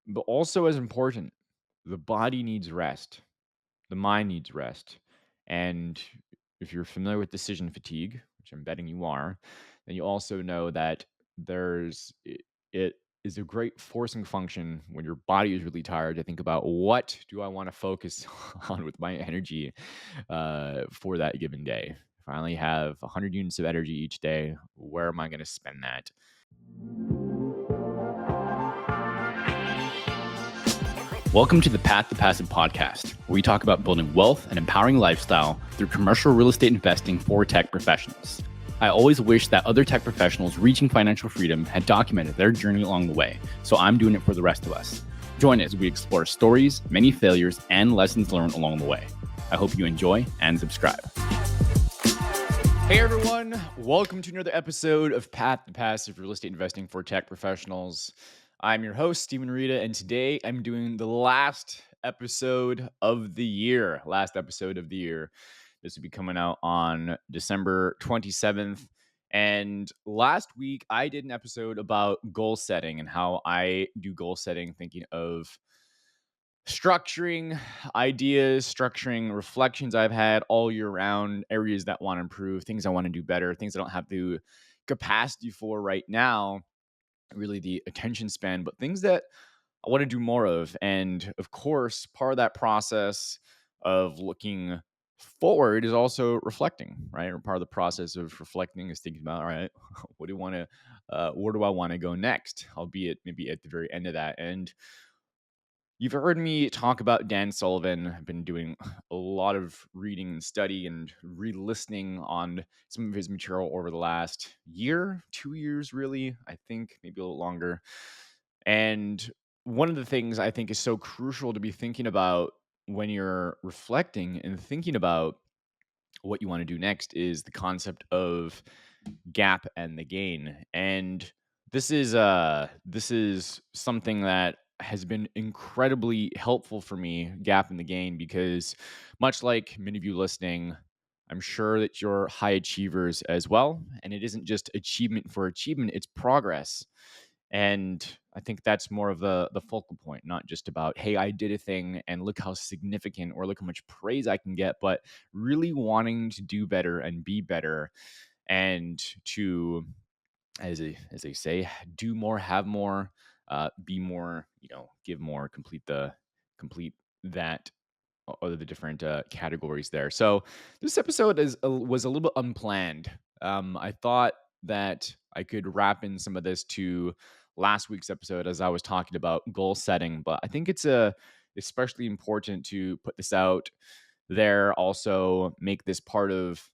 But also as important, the body needs rest. The mind needs rest. And if you're familiar with decision fatigue, which I'm betting you are, then you also know that it is a great forcing function when your body is really tired to think about what do I want to focus on with my energy for that given day. If I only have 100 units of energy each day, where am I going to spend that? Welcome to the Path to Passive podcast, where we talk about building wealth and empowering lifestyle through commercial real estate investing for tech professionals. I always wish that other tech professionals reaching financial freedom had documented their journey along the way, so I'm doing it for the rest of us. Join us as we explore stories, many failures, and lessons learned along the way. I hope you enjoy and subscribe. Hey everyone, welcome to another episode of Path to Passive Real Estate Investing for Tech Professionals. I'm your host, Stephen Rita, and today I'm doing the last episode of the year. This will be coming out on December 27th. And last week, I did an episode about goal setting and how I do goal setting, thinking of structuring ideas, structuring reflections I've had all year round, areas that want to improve, things I want to do better, things I don't have the capacity for right now, really the attention span, but things that I want to do more of. And of course, part of that process of looking forward is also reflecting, right? Or part of the process of reflecting is thinking about, all right, what do you want to, where do I want to go next? Albeit maybe at the very end of that. And you've heard me talk about Dan Sullivan. I've been doing a lot of reading and study and re-listening on some of his material over the last year, 2 years, really. I think maybe a little longer. And one of the things I think is so crucial to be thinking about when you're reflecting and thinking about what you want to do next is the concept of gap and the gain. And this is something that has been incredibly helpful for me, gap and the gain, because much like many of you listening, I'm sure that you're high achievers as well. And it isn't just achievement for achievement, it's progress. And I think that's more of the focal point, not just about, hey, I did a thing and look how significant or look how much praise I can get, but really wanting to do better and be better and to, as they say, do more, have more, be more, give more, complete that or the different categories there. So this episode was a little bit unplanned. I thought that I could wrap in some of this to last week's episode as I was talking about goal setting, but I think it's especially important to put this out there. Also, make this part of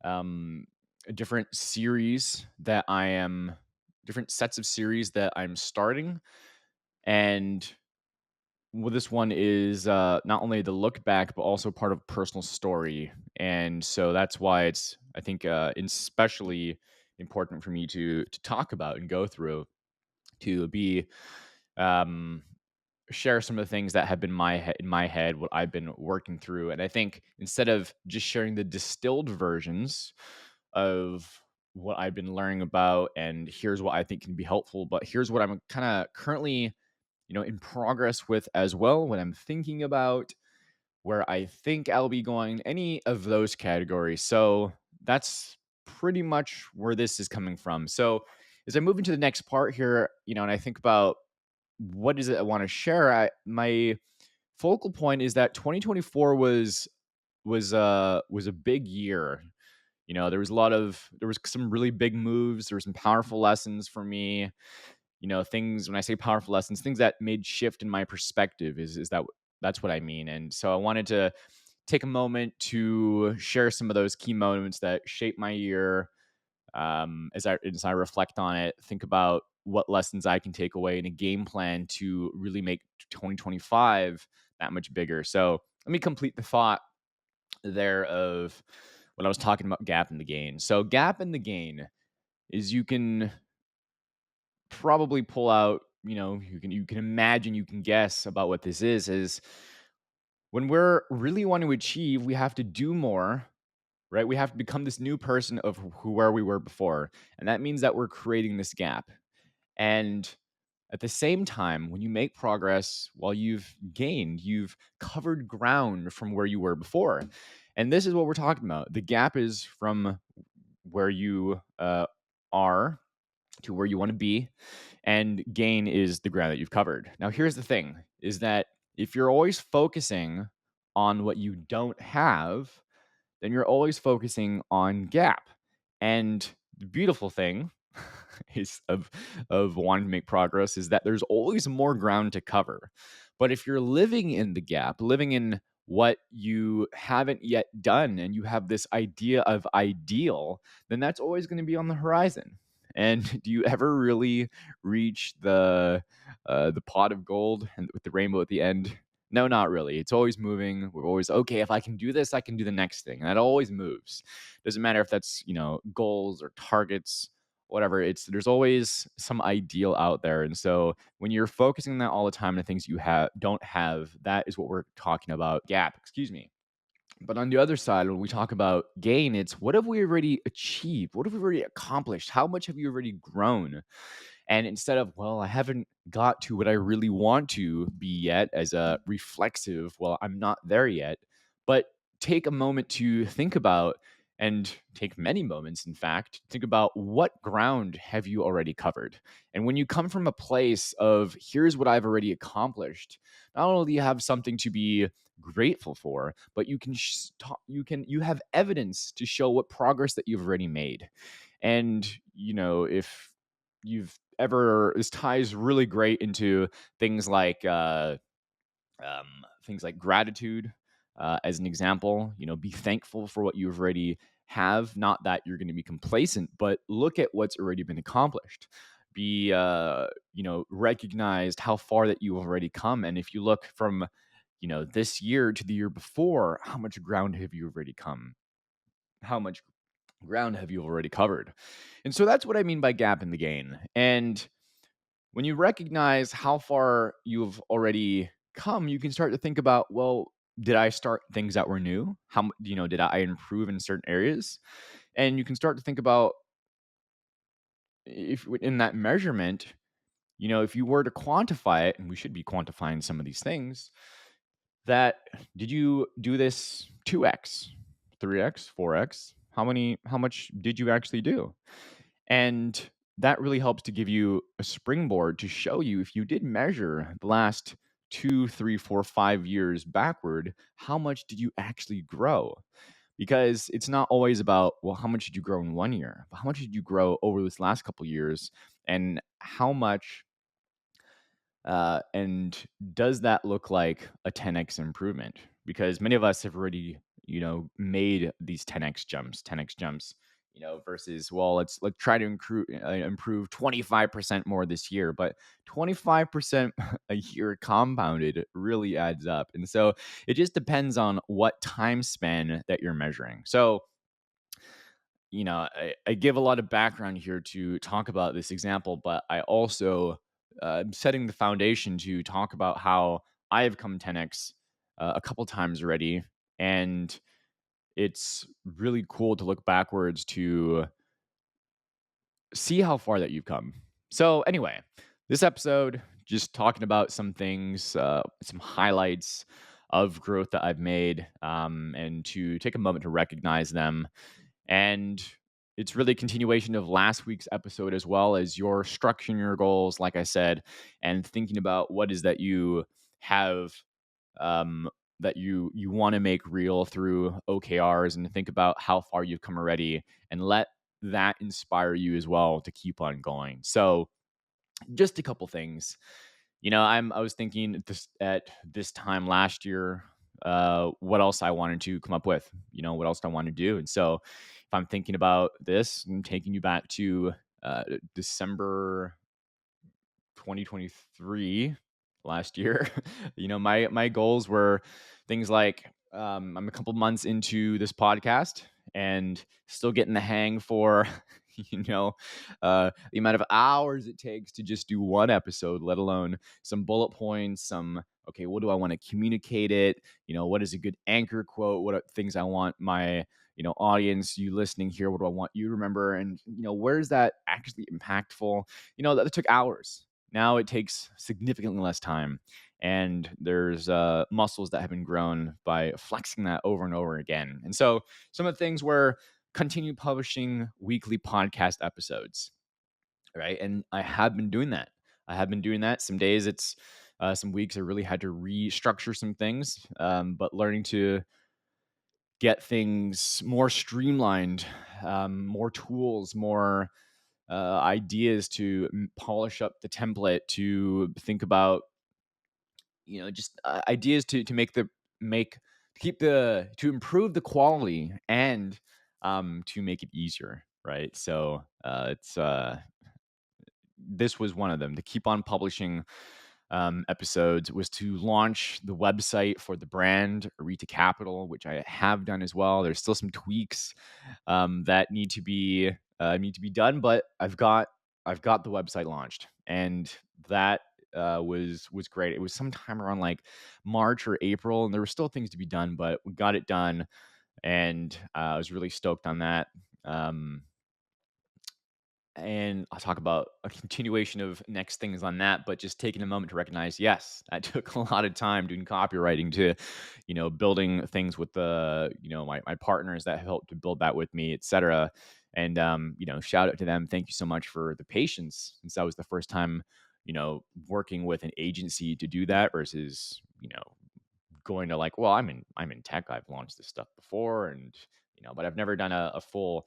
a different sets of series that I'm starting, and well, this one is not only the look back, but also part of personal story. And so that's why it's, I think, especially important for me to talk about and go through to be um, share some of the things that have been in my head, what I've been working through. And I think instead of just sharing the distilled versions of what I've been learning about, and here's what I think can be helpful, but here's what I'm kind of currently in progress with as well, what I'm thinking about, where I think I'll be going, any of those categories. So that's pretty much where this is coming from. So as I move into the next part here, and I think about what is it I want to share, my focal point is that 2024 was a big year. There was some really big moves, there were some powerful lessons for me, things, when I say powerful lessons, things that made shift in my perspective, that's what I mean. And so I wanted to take a moment to share some of those key moments that shaped my year, as I reflect on it, think about what lessons I can take away in a game plan to really make 2025 that much bigger. So let me complete the thought there of when I was talking about gap and the gain. So gap and the gain is, you can probably pull out, you can imagine, you can guess about what this is when we're really wanting to achieve, we have to do more, right? We have to become this new person of where we were before. And that means that we're creating this gap. And At the same time, when you make progress, while you've covered ground from where you were before. And this is what we're talking about. The gap is from where you are to where you want to be, and gain is the ground that you've covered. Now, here's the thing is that if you're always focusing on what you don't have, then you're always focusing on gap. And the beautiful thing is of wanting to make progress is that there's always more ground to cover. But if you're living in the gap, living in what you haven't yet done, and you have this idea of ideal, then that's always going to be on the horizon. And do you ever really reach the pot of gold and with the rainbow at the end? No, not really. It's always moving. We're always, okay, if I can do this, I can do the next thing. And that always moves. Doesn't matter if that's, goals or targets, whatever. There's always some ideal out there. And so when you're focusing on that all the time, the things you don't have, that is what we're talking about. Gap, excuse me. But on the other side, when we talk about gain, it's what have we already achieved? What have we already accomplished? How much have you already grown? And instead of, well, I haven't got to what I really want to be yet, as a reflexive, well, I'm not there yet, but take a moment to think about, and take many moments, in fact, think about what ground have you already covered. And when you come from a place of, here's what I've already accomplished, not only do you have something to be grateful for, but you have evidence to show what progress that you've already made. And if you've ever this ties really great into things like gratitude, as an example. Be thankful for what you've already have, not that you're going to be complacent, but look at what's already been accomplished. Be recognized how far that you've already come. And if you look from this year to the year before, how much ground have you already come? How much ground have you already covered? And so that's what I mean by gap in the gain. And when you recognize how far you've already come, you can start to think about, well, did I start things that were new? Did I improve in certain areas? And you can start to think about, if in that measurement, if you were to quantify it, and we should be quantifying some of these things, that did you do this 2x, 3x, 4x? How much did you actually do? And that really helps to give you a springboard to show you, if you did measure the last 2, 3, 4, 5 years backward, how much did you actually grow? Because it's not always about, well, how much did you grow in 1 year, but how much did you grow over this last couple years, and how much and does that look like a 10x improvement? Because many of us have already, made these 10x jumps, versus, well, let's try to improve 25% more this year. But 25% a year compounded really adds up. And so it just depends on what time span that you're measuring. So I give a lot of background here to talk about this example, but I also am setting the foundation to talk about how I have come 10x a couple times already. And it's really cool to look backwards to see how far that you've come. So, anyway, this episode, just talking about some things, some highlights of growth that I've made, and to take a moment to recognize them. And it's really a continuation of last week's episode, as well as your structuring your goals, like I said, and thinking about what is that you have, that you want to make real through OKRs, and think about how far you've come already, and let that inspire you as well to keep on going. So, just a couple things. I was thinking at this time last year, what else I wanted to come up with, what else I want to do. And so if I'm thinking about this, I'm taking you back to December 2023, last year. My goals were things like, I'm a couple months into this podcast and still getting the hang for the amount of hours it takes to just do one episode, let alone some bullet points, some, okay, what do I want to communicate it? What is a good anchor quote? What are things I want my audience, you listening here, what do I want you to remember? And where is that actually impactful? That took hours. Now it takes significantly less time, and there's muscles that have been grown by flexing that over and over again. And so some of the things were continue publishing weekly podcast episodes, right? And I have been doing that. I have been doing that. Some days it's some weeks I really had to restructure some things, but learning to get things more streamlined, more tools, more ideas to polish up the template, to think about, just ideas to make keep the to improve the quality and to make it easier, right? So it's this was one of them, to keep on publishing episodes, was to launch the website for the brand Arita Capital, which I have done as well. There's still some tweaks that need to be done, but I've got the website launched, and that was great. It was sometime around like March or April, and there were still things to be done, but we got it done, and I was really stoked on that. Um, and I'll talk about a continuation of next things on that, but just taking a moment to recognize, yes, that took a lot of time doing copywriting, to, building things with my partners that helped to build that with me, etc. And shout out to them. Thank you so much for the patience, since that was the first time, working with an agency to do that versus, going to like, well, I'm in tech. I've launched this stuff before, and but I've never done a full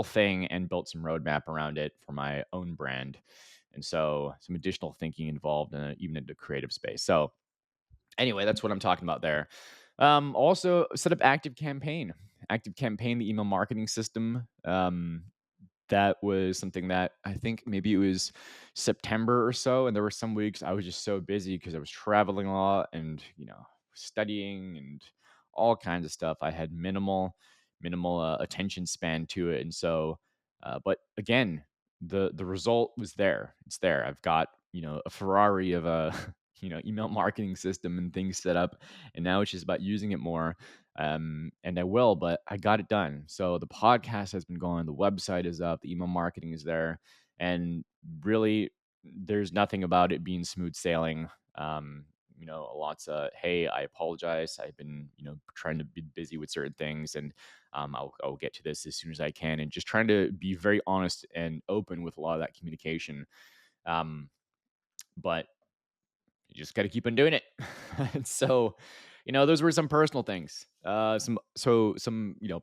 thing and built some roadmap around it for my own brand. And so some additional thinking involved in even in the creative space. So anyway, that's what I'm talking about there. Also set up Active Campaign, the email marketing system. That was something that I think maybe it was September or so, and there were some weeks I was just so busy because I was traveling a lot and, studying and all kinds of stuff. I had minimal attention span to it, and so, but again, the result was there. It's there. I've got, a Ferrari of a email marketing system and things set up, and now it's just about using it more. And I will, but I got it done. So the podcast has been going, the website is up, the email marketing is there, and really, there's nothing about it being smooth sailing. Lots of, hey, I apologize. I've been, trying to be busy with certain things, and I'll get to this as soon as I can, and just trying to be very honest and open with a lot of that communication. Um, but you just got to keep on doing it. And so, those were some personal things. Some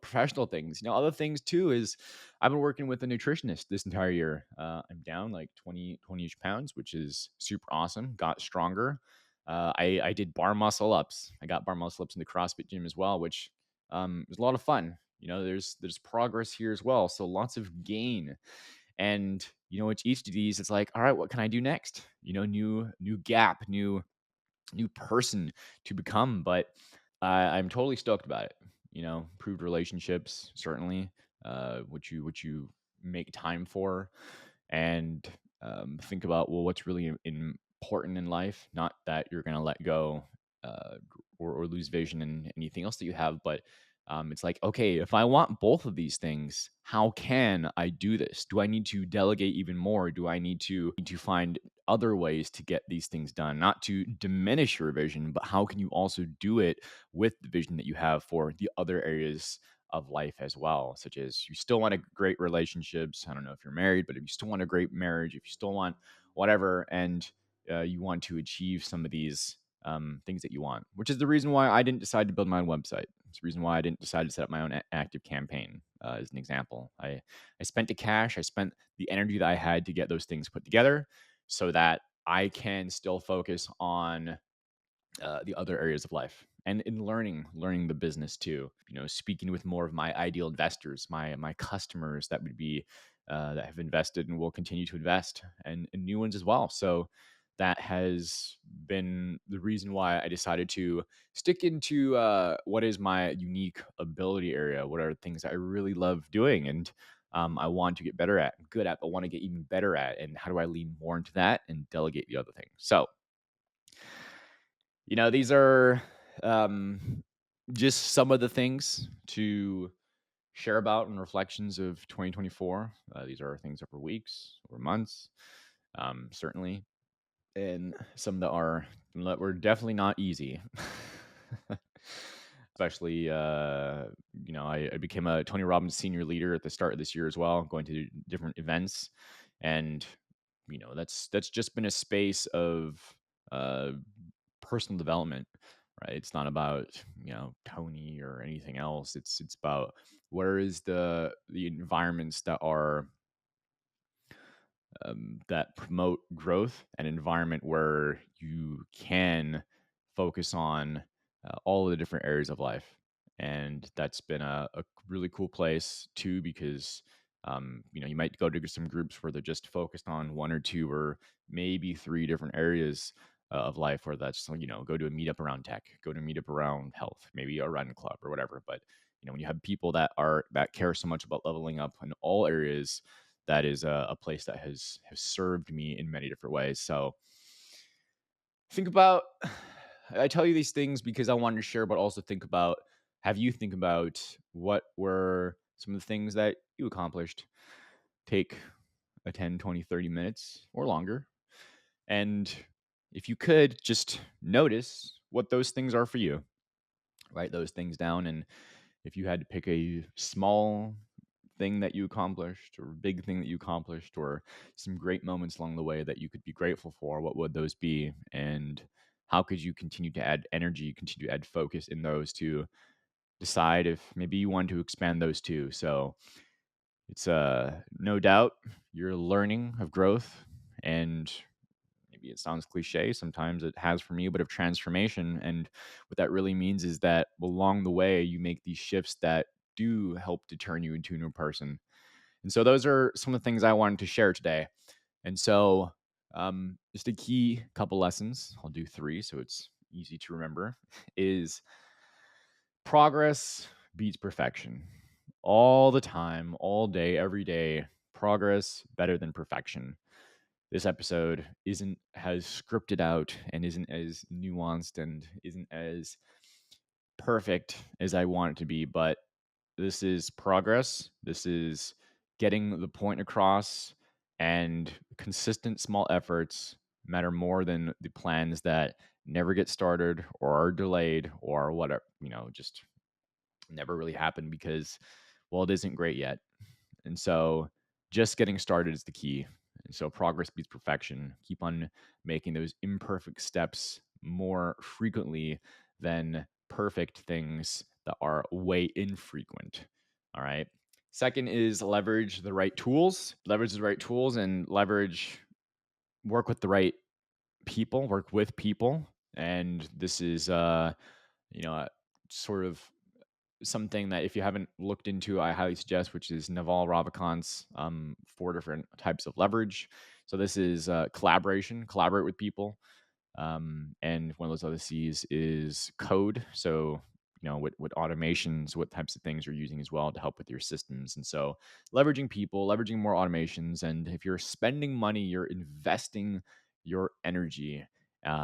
professional things. Other things too is I've been working with a nutritionist this entire year. I'm down like 20-ish pounds, which is super awesome. Got stronger. I did bar muscle ups. I got bar muscle ups in the CrossFit gym as well, which was a lot of fun. There's progress here as well. So lots of gain. And with each of these, it's like, all right, what can I do next? New gap, new person to become. But I'm totally stoked about it. Improved relationships, certainly, which you make time for, and think about, well, what's really important in life. Not that you're gonna let go, or lose vision in anything else that you have, but it's like, okay, if I want both of these things, how can I do this? Do I need to delegate even more? Do I need to find other ways to get these things done? Not to diminish your vision, but how can you also do it with the vision that you have for the other areas of life as well? Such as, you still want a great relationships. I don't know if you're married, but if you still want a great marriage, if you still want whatever, and you want to achieve some of these things that you want, which is the reason why I didn't decide to build my own website. It's the reason why I didn't decide to set up my own active campaign. As an example, I spent the cash, I spent the energy that I had to get those things put together, so that I can still focus on the other areas of life, and in learning the business too. Speaking with more of my ideal investors, my customers that would be that have invested and will continue to invest, and new ones as well. So that has been the reason why I decided to stick into what is my unique ability area. What are things that I really love doing, and I want to get better at, good at, but want to get even better at, and how do I lean more into that and delegate the other things? So these are um, just some of the things to share about and reflections of 2024. These are things over weeks or months, certainly. and some that were definitely not easy. Especially, I became a Tony Robbins senior leader at the start of this year as well, going to different events, and that's just been a space of uh, personal development, right? It's not about Tony or anything else. It's about where is the environments that promote growth, an environment where you can focus on all of the different areas of life. And that's been a really cool place too, because you might go to some groups where they're just focused on one or two or maybe three different areas of life, where that's go to a meetup around tech, go to a meetup around health, maybe a run club or whatever. But when you have people that care so much about leveling up in all areas, that is a place that has served me in many different ways. So think about I tell you these things because I wanted to share, but also have you think about what were some of the things that you accomplished. Take a 10, 20, 30 minutes or longer. And if you could just notice what those things are for you, write those things down. And if you had to pick a small thing that you accomplished or big thing that you accomplished or some great moments along the way that you could be grateful for, what would those be? And how could you continue to add energy, continue to add focus in those to decide if maybe you want to expand those too? So it's no doubt you're learning of growth, and maybe it sounds cliche, sometimes it has for me, but of transformation. And what that really means is that along the way you make these shifts that do help to turn you into a new person. And so those are some of the things I wanted to share today. And so just a key couple lessons, I'll do three so it's easy to remember, is progress beats perfection. All the time, all day, every day, progress better than perfection. This episode isn't as scripted out and isn't as nuanced and isn't as perfect as I want it to be, but this is progress. This is getting the point across, and consistent small efforts matter more than the plans that never get started or are delayed or whatever, just never really happen because, well, it isn't great yet. And so just getting started is the key. And so progress beats perfection. Keep on making those imperfect steps more frequently than perfect things that are way infrequent. All right. Second is leverage the right tools. Leverage the right tools and work with the right people, work with people. And this is you know, sort of something that if you haven't looked into, I highly suggest, which is Naval Ravikant's four different types of leverage. So this is collaboration, collaborate with people. And one of those other C's is code. So, what automations, what types of things you're using as well to help with your systems. And so leveraging people, leveraging more automations. And if you're spending money, you're investing your energy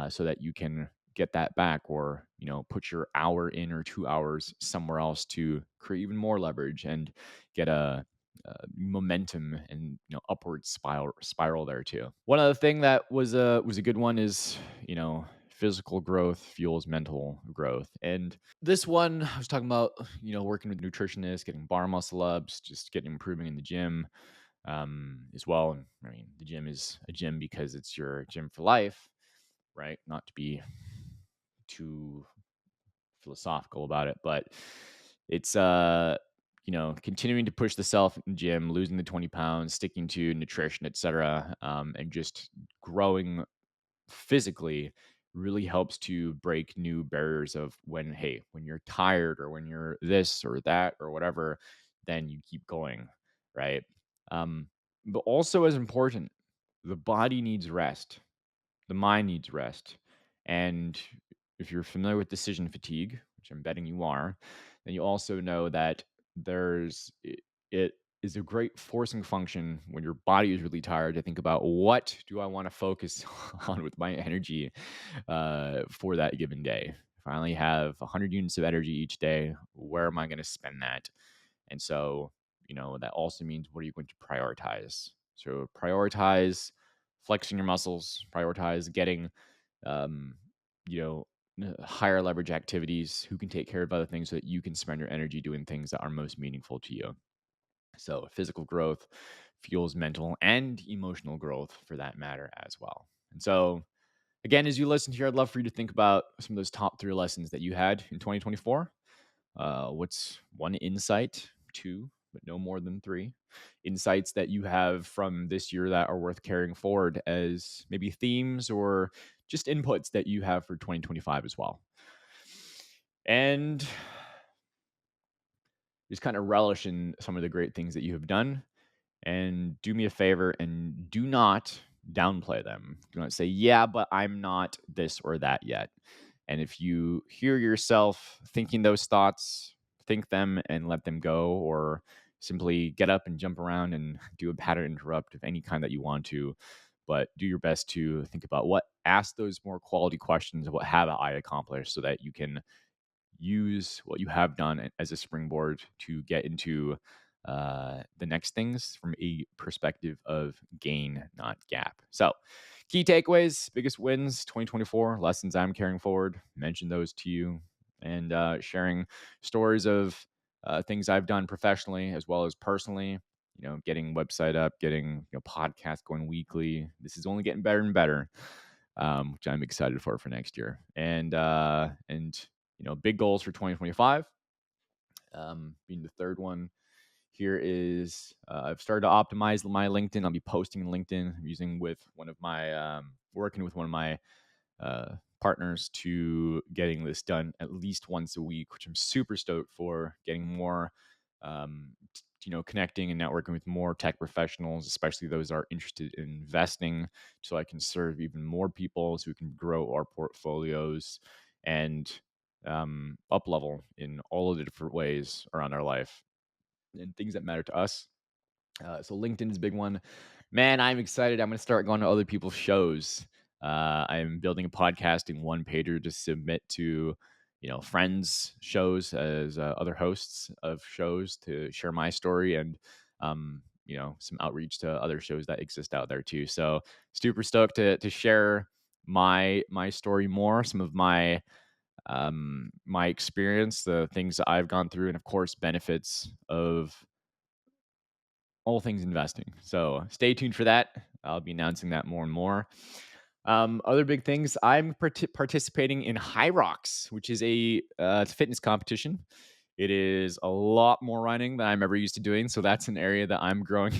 so that you can get that back, or put your hour in or 2 hours somewhere else to create even more leverage and get a momentum and upward spiral there too. One other thing that was a good one is physical growth fuels mental growth. And this one I was talking about, working with nutritionists, getting bar muscle ups, just getting improving in the gym as well. And I mean, the gym is a gym because it's your gym for life, right? Not to be too philosophical about it, but it's continuing to push the self in the gym, losing the 20 pounds, sticking to nutrition, etc., and just growing physically really helps to break new barriers of when you're tired or when you're this or that or whatever, then you keep going, right? um but also as important, the body needs rest, the mind needs rest. And if you're familiar with decision fatigue, which I'm betting you are, then you also know that it is a great forcing function when your body is really tired to think about, what do I want to focus on with my energy for that given day. If I only have 100 units of energy each day, where am I going to spend that? And so, that also means, what are you going to prioritize? So prioritize flexing your muscles, prioritize getting, um, you know, higher leverage activities, who can take care of other things so that you can spend your energy doing things that are most meaningful to you. So, physical growth fuels mental and emotional growth for that matter as well. And so, again, as you listen here, I'd love for you to think about some of those top three lessons that you had in 2024. What's one insight, two, but no more than three insights that you have from this year that are worth carrying forward as maybe themes or just inputs that you have for 2025 as well. And just kind of relish in some of the great things that you have done. And do me a favor and do not downplay them. Do not say, yeah, but I'm not this or that yet. And if you hear yourself thinking those thoughts, think them and let them go, or simply get up and jump around and do a pattern interrupt of any kind that you want to. But do your best to think about ask those more quality questions. What have I accomplished so that you can use what you have done as a springboard to get into the next things from a perspective of gain, not gap. So, key takeaways, biggest wins 2024, lessons I'm carrying forward, mention those to you, and sharing stories of things I've done professionally as well as personally. Getting website up, getting podcast going weekly. This is only getting better and better, which I'm excited for next year. And big goals for 2025. Being the third one here is I've started to optimize my LinkedIn. I'll be posting LinkedIn using with one of my working with one of my partners to getting this done at least once a week, which I'm super stoked for. Getting more, connecting and networking with more tech professionals, especially those that are interested in investing, so I can serve even more people, so we can grow our portfolios and up level in all of the different ways around our life and things that matter to us. So LinkedIn is a big one. Man, I'm excited. I'm going to start going to other people's shows. I'm building a podcasting one pager to submit to, friends' shows as other hosts of shows to share my story and, some outreach to other shows that exist out there too. So super stoked to share my story more, some of my experience, the things that I've gone through, and of course benefits of all things investing. So stay tuned for that. I'll be announcing that more and more. Other big things. I'm participating in High Rocks, which is it's a fitness competition. It is a lot more running than I'm ever used to doing, so that's an area that I'm growing,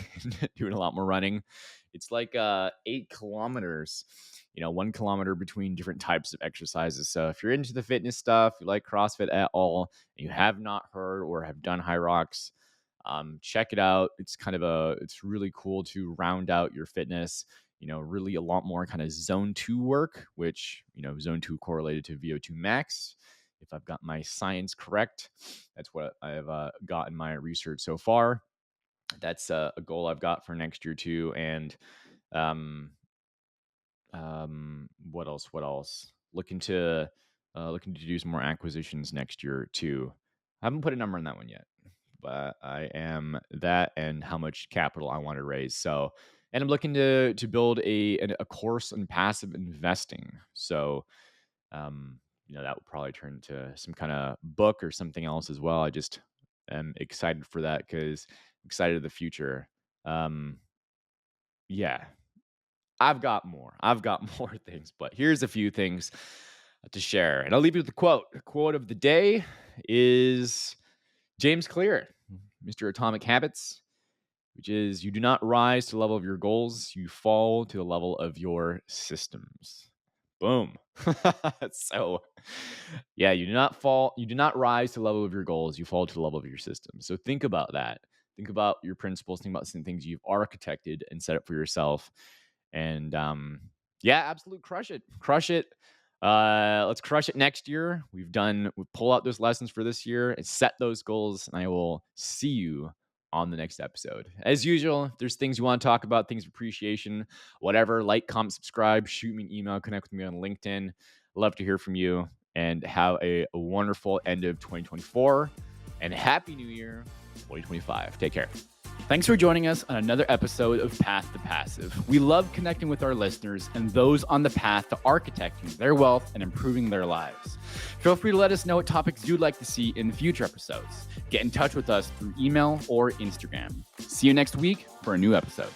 doing a lot more running. It's like 8 kilometers. 1 kilometer between different types of exercises. So if you're into the fitness stuff, you like CrossFit at all, and you have not heard or have done High Rocks, check it out. It's really cool to round out your fitness. Really a lot more kind of zone 2 work, which, zone 2 correlated to VO2 max. If I've got my science correct, that's what I've got in my research so far. That's a goal I've got for next year too. And um, what else? What else? Looking to do some more acquisitions next year too. I haven't put a number on that one yet, but I am that and how much capital I want to raise. So, and I'm looking to build a course on passive investing. So, that would probably turn into some kind of book or something else as well. I just am excited for that because I'm excited of the future. Um, yeah, I've got more. I've got more things, but here's a few things to share. And I'll leave you with the quote. The quote of the day is James Clear, Mr. Atomic Habits, which is, you do not rise to the level of your goals, you fall to the level of your systems. Boom. So, yeah, you do not rise to the level of your goals, you fall to the level of your systems. So think about that. Think about your principles, think about some things you've architected and set up for yourself. And yeah, absolute crush it. Crush it. Let's crush it next year. We pull out those lessons for this year and set those goals. And I will see you on the next episode. As usual, if there's things you want to talk about, things of appreciation, whatever, like, comment, subscribe, shoot me an email, connect with me on LinkedIn. Love to hear from you and have a wonderful end of 2024 and happy new year 2025. Take care. Thanks for joining us on another episode of Path to Passive. We love connecting with our listeners and those on the path to architecting their wealth and improving their lives. Feel free to let us know what topics you'd like to see in future episodes. Get in touch with us through email or Instagram. See you next week for a new episode.